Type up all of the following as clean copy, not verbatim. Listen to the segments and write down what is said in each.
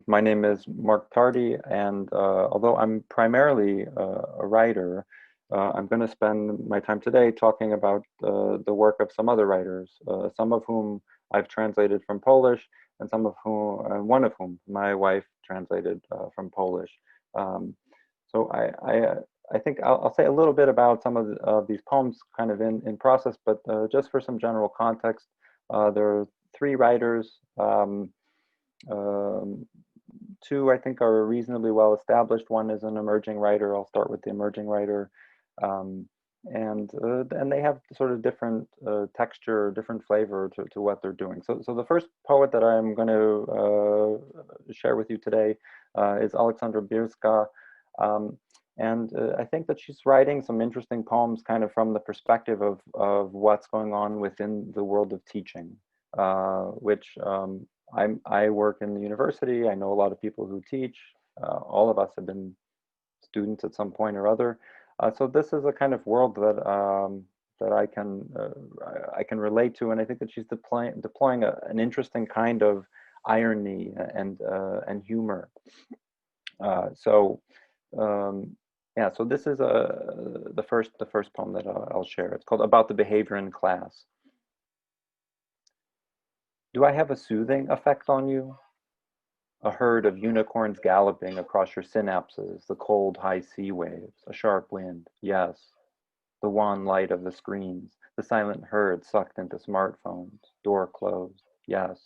My name is Mark TARDI, and although I'm primarily a writer, I'm going to spend my time today talking about the work of some other writers, some of whom I've translated from Polish, and some of whom, one of whom my wife translated from Polish. Um, so I think I'll say a little bit about some of these poems kind of in process, but just for some general context, there are three writers. Um, Two, I think, are reasonably well established. One is an emerging writer. I'll start with the emerging writer. Um, and they have sort of different texture, different flavor to what they're doing. So the first poet that I'm going to share with you today is Alexandra Birska. I think that she's writing some interesting poems kind of from the perspective of what's going on within the world of teaching, which I work in the university. I know a lot of people who teach. All of us have been students at some point or other. So this is a kind of world that I can relate to, and I think that she's deploying an interesting kind of irony and humor. So yeah, so this is the first poem that I'll share. It's called "About the Behavior in Class." Do I have a soothing effect on you? A herd of unicorns galloping across your synapses, the cold high sea waves, a sharp wind, yes. The wan light of the screens, the silent herd sucked into smartphones, door closed, yes.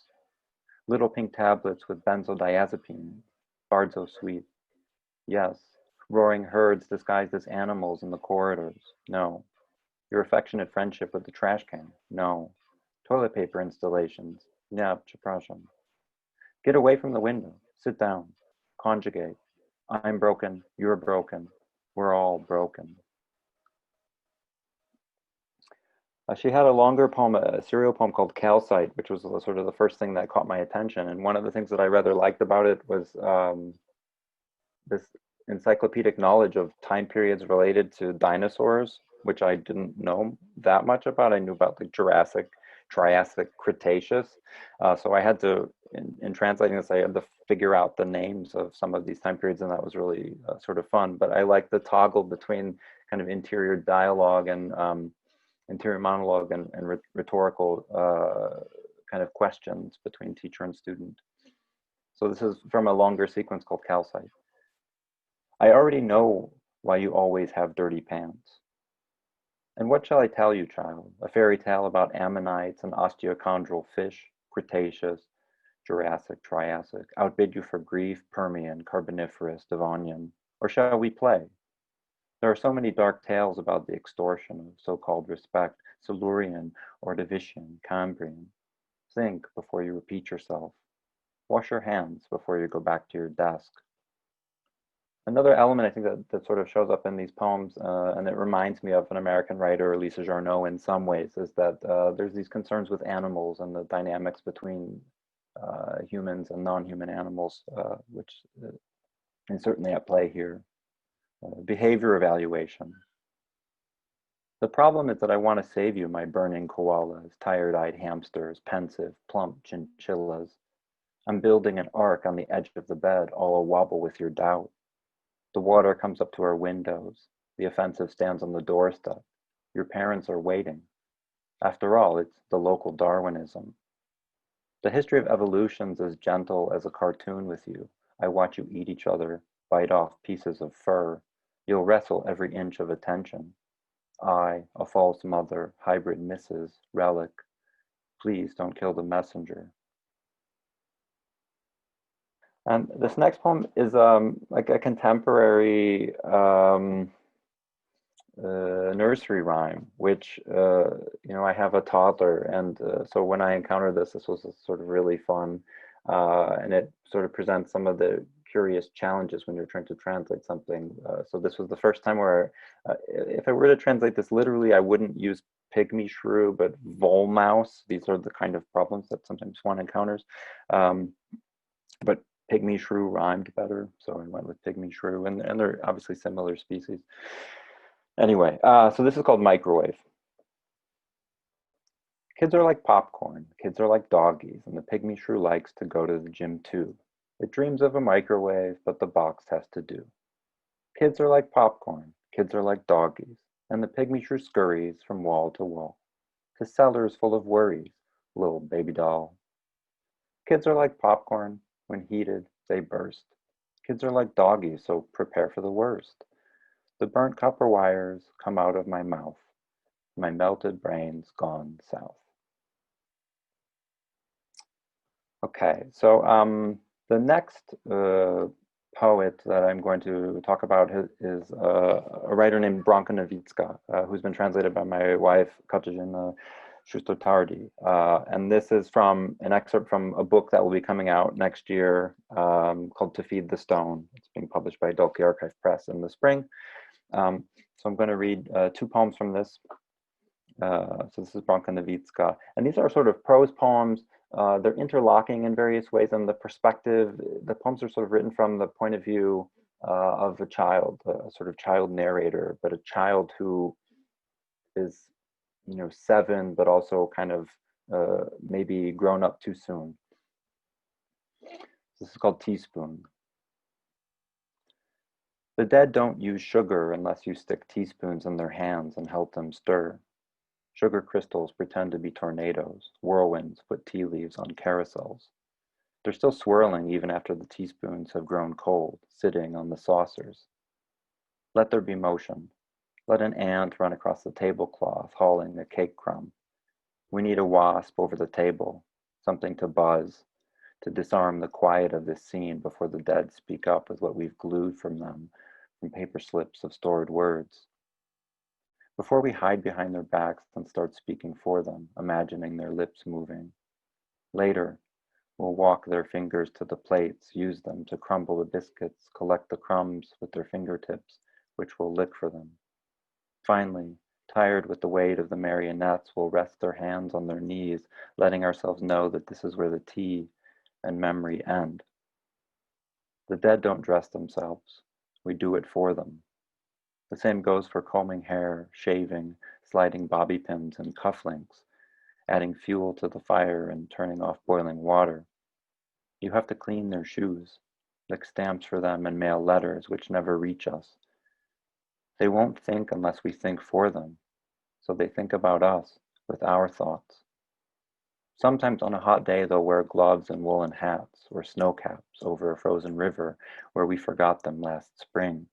Little pink tablets with benzodiazepines, Bardzo sweet, yes. Roaring herds disguised as animals in the corridors, no. Your affectionate friendship with the trash can, no. Toilet paper installations, yeah, przepraszam. Get away from the window. Sit down. Conjugate. I'm broken. You're broken. We're all broken. She had a longer poem, a serial poem called Calcite, which was sort of the first thing that caught my attention. And one of the things that I rather liked about it was this encyclopedic knowledge of time periods related to dinosaurs, which I didn't know that much about. I knew about the Jurassic, Triassic, Cretaceous. So I had to, in translating this, I had to figure out the names of some of these time periods, and that was really sort of fun. But I like the toggle between kind of interior dialogue and interior monologue and rhetorical kind of questions between teacher and student. So this is from a longer sequence called Calcite. I already know why you always have dirty pants. And what shall I tell you, child? A fairy tale about ammonites and osteochondral fish, Cretaceous, Jurassic, Triassic, outbid you for grief, Permian, Carboniferous, Devonian, or shall we play? There are so many dark tales about the extortion of so-called respect, Silurian, Ordovician, Cambrian. Think before you repeat yourself. Wash your hands before you go back to your desk. Another element I think that sort of shows up in these poems, and it reminds me of an American writer, Lisa Jarnow, in some ways, is that there's these concerns with animals and the dynamics between humans and non-human animals, which is certainly at play here. Behavior evaluation. The problem is that I want to save you, my burning koalas, tired-eyed hamsters, pensive, plump chinchillas. I'm building an ark on the edge of the bed, all awobble with your doubt. The water comes up to our windows. The offensive stands on the doorstep. Your parents are waiting. After all, it's the local Darwinism. The history of evolution's as gentle as a cartoon with you. I watch you eat each other, bite off pieces of fur. You'll wrestle every inch of attention. I, a false mother, hybrid Mrs., relic. Please don't kill the messenger. And this next poem is like a contemporary nursery rhyme, which I have a toddler, and so when I encountered this was sort of really fun, and it sort of presents some of the curious challenges when you're trying to translate something. So this was the first time where, if I were to translate this literally, I wouldn't use pygmy shrew, but volmouse. These are the kind of problems that sometimes one encounters. But pygmy shrew rhymed better, so I went with pygmy shrew, and they're obviously similar species. Anyway, so this is called Microwave. Kids are like popcorn, kids are like doggies, and the pygmy shrew likes to go to the gym too. It dreams of a microwave, but the box has to do. Kids are like popcorn, kids are like doggies, and the pygmy shrew scurries from wall to wall. His cellar's full of worries, little baby doll. Kids are like popcorn, when heated, they burst. Kids are like doggies, so prepare for the worst. The burnt copper wires come out of my mouth. My melted brain's gone south. Okay, so the next poet that I'm going to talk about is a writer named Branka Novitska, who's been translated by my wife, Katarzyna Schuster-TARDI. And this is from an excerpt from a book that will be coming out next year called To Feed the Stone. It's being published by Dalkey Archive Press in the spring. So I'm going to read two poems from this. So this is Branka Novitska. And these are sort of prose poems. They're interlocking in various ways, and the perspective, the poems are sort of written from the point of view of a child, a sort of child narrator, but a child who is, 7, but also kind of maybe grown up too soon. This is called Teaspoon. The dead don't use sugar unless you stick teaspoons in their hands and help them stir. Sugar crystals pretend to be tornadoes. Whirlwinds put tea leaves on carousels. They're still swirling even after the teaspoons have grown cold, sitting on the saucers. Let there be motion. Let an ant run across the tablecloth, hauling a cake crumb. We need a wasp over the table, something to buzz, to disarm the quiet of this scene before the dead speak up with what we've glued from them, from paper slips of stored words. Before we hide behind their backs and start speaking for them, imagining their lips moving. Later, we'll walk their fingers to the plates, use them to crumble the biscuits, collect the crumbs with their fingertips, which we'll lick for them. Finally, tired with the weight of the marionettes, we'll rest their hands on their knees, letting ourselves know that this is where the tea and memory end. The dead don't dress themselves. We do it for them. The same goes for combing hair, shaving, sliding bobby pins and cufflinks, adding fuel to the fire and turning off boiling water. You have to clean their shoes, lick stamps for them and mail letters which never reach us. They won't think unless we think for them, so they think about us with our thoughts. Sometimes on a hot day they'll wear gloves and woolen hats or snow caps over a frozen river where we forgot them last spring.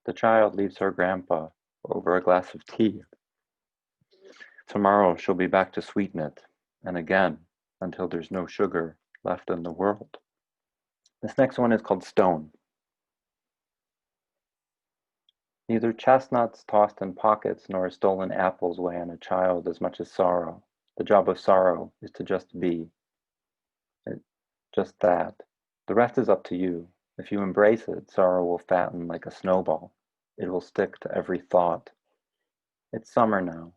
The child leaves her grandpa over a glass of tea. Tomorrow she'll be back to sweeten it, and again, until there's no sugar left in the world. This next one is called Stone. Neither chestnuts tossed in pockets nor stolen apples weigh on a child as much as sorrow. The job of sorrow is to just be. Just that. The rest is up to you. If you embrace it, sorrow will fatten like a snowball. It will stick to every thought. It's summer now.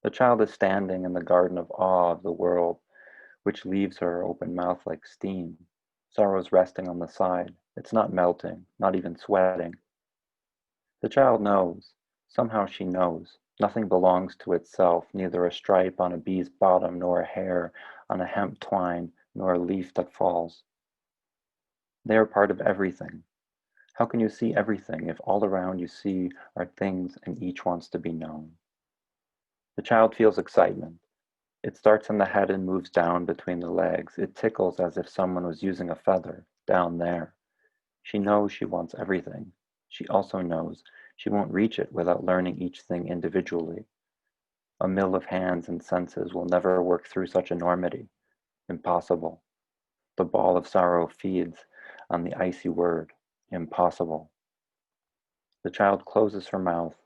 The child is standing in the garden of awe of the world, which leaves her open mouth like steam. Sorrow's resting on the side. It's not melting, not even sweating. The child knows. Somehow she knows. Nothing belongs to itself, neither a stripe on a bee's bottom, nor a hair on a hemp twine, nor a leaf that falls. They are part of everything. How can you see everything if all around you see are things and each wants to be known? The child feels excitement. It starts in the head and moves down between the legs. It tickles as if someone was using a feather down there. She knows she wants everything. She also knows she won't reach it without learning each thing individually. A mill of hands and senses will never work through such enormity. Impossible. The ball of sorrow feeds on the icy word, impossible. The child closes her mouth.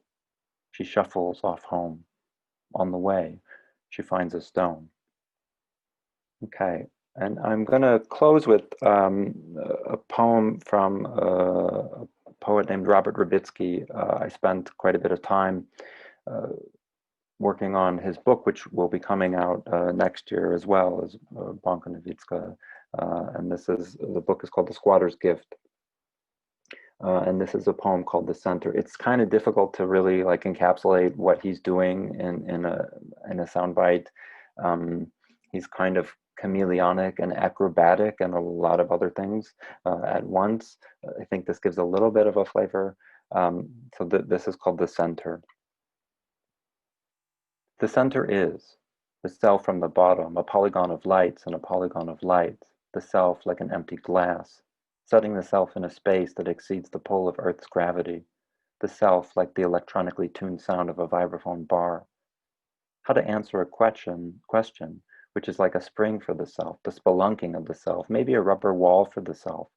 She shuffles off home. On the way, she finds a stone. Okay, and I'm going to close with a poem from a poet named Robert Rabitsky. I spent quite a bit of time working on his book, which will be coming out next year as well as Branka Novitska. And the book is called The Squatter's Gift. And this is a poem called The Center. It's kind of difficult to really like encapsulate what he's doing in a soundbite. He's kind of chameleonic and acrobatic and a lot of other things at once. I think this gives a little bit of a flavor. This is called the center. The center is the self from the bottom, a polygon of lights and a polygon of lights, the self like an empty glass, setting the self in a space that exceeds the pull of Earth's gravity, the self like the electronically tuned sound of a vibraphone bar. How to answer a question which is like a spring for the self, the spelunking of the self, maybe a rubber wall for the self,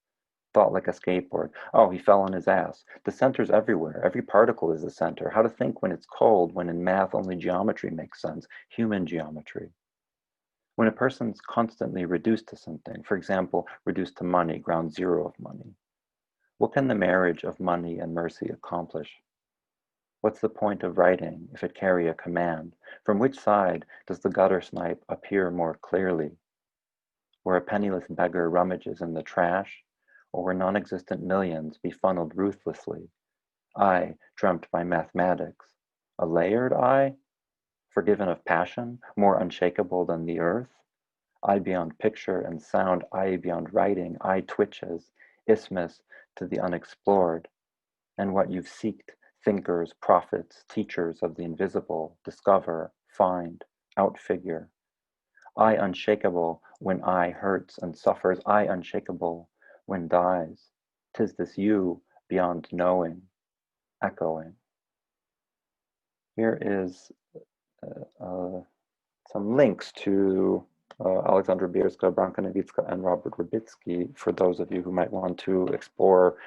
thought like a skateboard. Oh, he fell on his ass. The center's everywhere. Every particle is the center. How to think when it's cold, when in math only geometry makes sense, human geometry. When a person's constantly reduced to something, for example, reduced to money, ground zero of money, what can the marriage of money and mercy accomplish? What's the point of writing if it carry a command? From which side does the gutter snipe appear more clearly? Where a penniless beggar rummages in the trash, or where non-existent millions be funneled ruthlessly? I dreamt by mathematics. A layered I, forgiven of passion, more unshakable than the earth? I beyond picture and sound, I beyond writing, I twitches, isthmus to the unexplored. And what you've seeked, thinkers, prophets, teachers of the invisible, discover, find, outfigure. I unshakable when I hurts and suffers, I unshakable when dies. 'Tis this you beyond knowing, echoing. Here is some links to Alexandra Bierska, Branka Nowicka, and Robert Rubitsky for those of you who might want to explore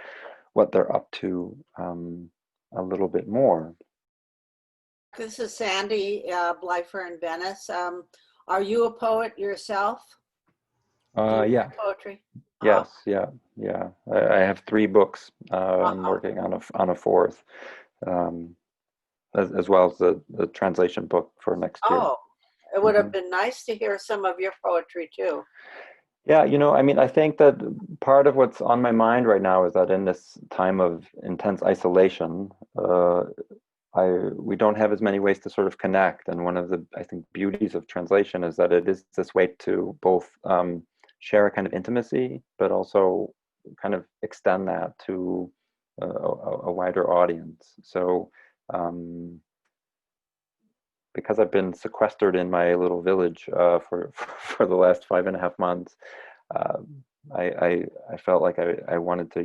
what they're up to a little bit more. This is Sandy Blyfer in Venice. Are you a poet yourself? Yeah. Poetry? Yes, yeah. I have 3 books. I'm working on a 4th, as well as the translation book for next year. Oh, it would have been nice to hear some of your poetry too. Yeah, I mean, I think that part of what's on my mind right now is that in this time of intense isolation, we don't have as many ways to sort of connect. And one of the, I think, beauties of translation is that it is this way to both share a kind of intimacy, but also kind of extend that to a wider audience. So because I've been sequestered in my little village for the last 5.5 months, I felt like I wanted to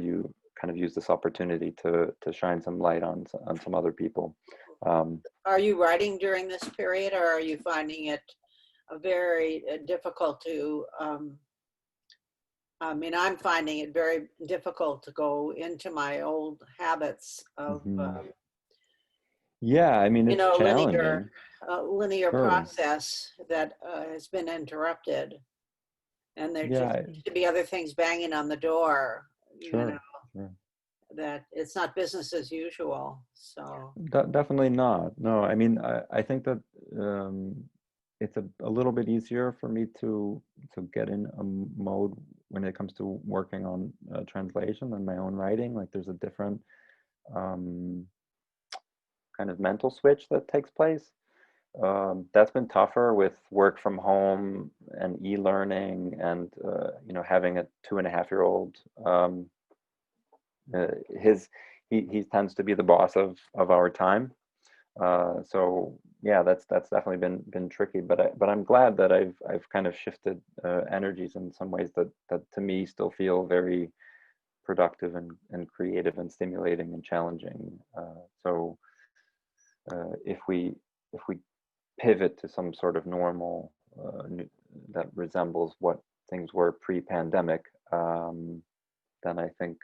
use this opportunity to shine some light on some other people. Are you writing during this period, or are you finding it very difficult to? I mean, I'm finding it very difficult to go into my old habits of. Yeah, I mean, it's challenging. Linear process that has been interrupted, and there just seems to be other things banging on the door. Sure. That it's not business as usual. So definitely not. No, I mean, I think that it's a little bit easier for me to get in a mode when it comes to working on translation than my own writing. Like, there's a different kind of mental switch that takes place. That's been tougher with work from home and e-learning and having a 2.5-year-old. He tends to be the boss of our time. So yeah, that's definitely been tricky. But I'm glad that I've kind of shifted energies in some ways that to me still feel very productive and creative and stimulating and challenging. So if we pivot to some sort of normal that resembles what things were pre-pandemic, then I think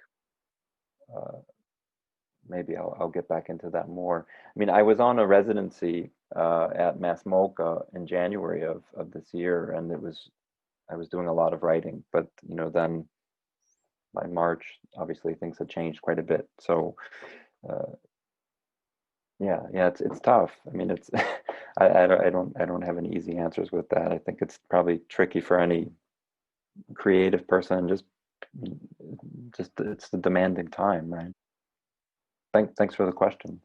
maybe I'll get back into that more. I mean, I was on a residency at Mass MoCA in January of this year, and I was doing a lot of writing, but then by March, obviously things had changed quite a bit. So yeah, it's tough. I mean, it's I don't have any easy answers with that. I think it's probably tricky for any creative person. Just it's the demanding time, right? Thanks for the question.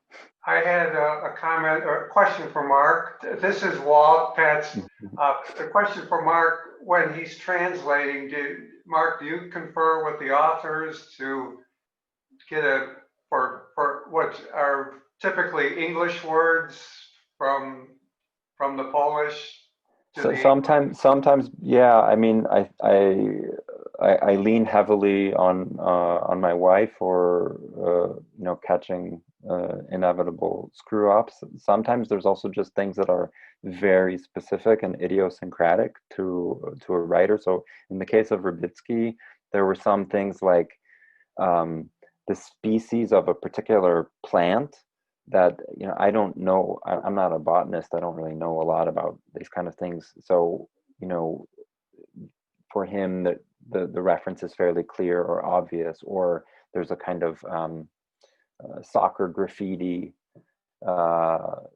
I had a comment or a question for Mark. This is Walt, Pat's. The question for Mark, when he's translating, Mark, do you confer with the authors to get for what are typically English words from the Polish to So the sometimes, yeah. I mean, I lean heavily on my wife for you know, catching inevitable screw ups. Sometimes there's also just things that are very specific and idiosyncratic to a writer. So in the case of Rubitsky, there were some things like the species of a particular plant that, you know, I don't know. I'm not a botanist. I don't really know a lot about these kind of things. So, you know, for him, the reference is fairly clear or obvious, or there's a kind of soccer graffiti. So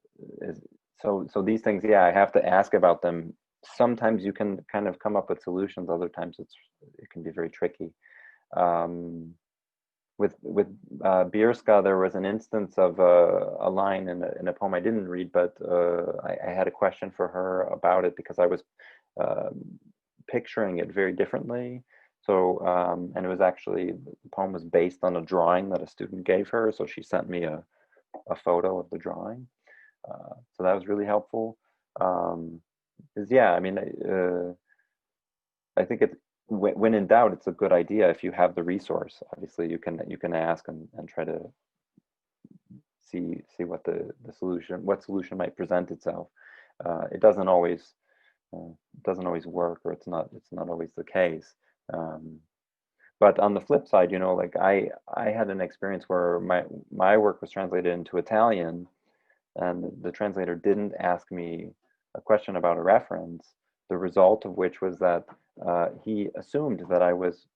these things, yeah, I have to ask about them. Sometimes you can kind of come up with solutions. Other times it can be very tricky. With Bierska, there was an instance of a line in a poem I didn't read, but I had a question for her about it because I was picturing it very differently. So, and it was actually, the poem was based on a drawing that a student gave her. So she sent me a photo of the drawing. So that was really helpful. Yeah, I mean, I think it's, when in doubt, it's a good idea if you have the resource. Obviously, you can ask and try to see what what solution might present itself. It doesn't always work, or it's not always the case. But on the flip side, you know, like I had an experience where my work was translated into Italian, and the translator didn't ask me a question about a reference. The result of which was that he assumed that I was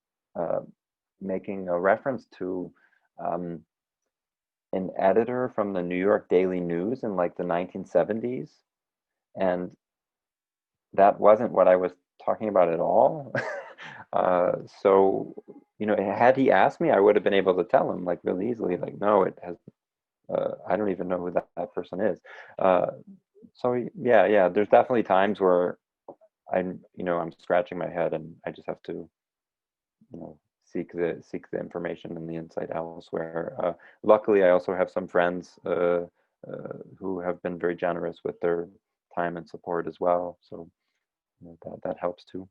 making a reference to an editor from the New York Daily News in like the 1970s, and that wasn't what I was talking about at all. So, you know, had he asked me, I would have been able to tell him like really easily, like, no, it has. I don't even know who that person is. So yeah, there's definitely times where I'm scratching my head and I just have to, you know, seek the information and the insight elsewhere. Luckily, I also have some friends who have been very generous with their time and support as well. So, you know, that helps too.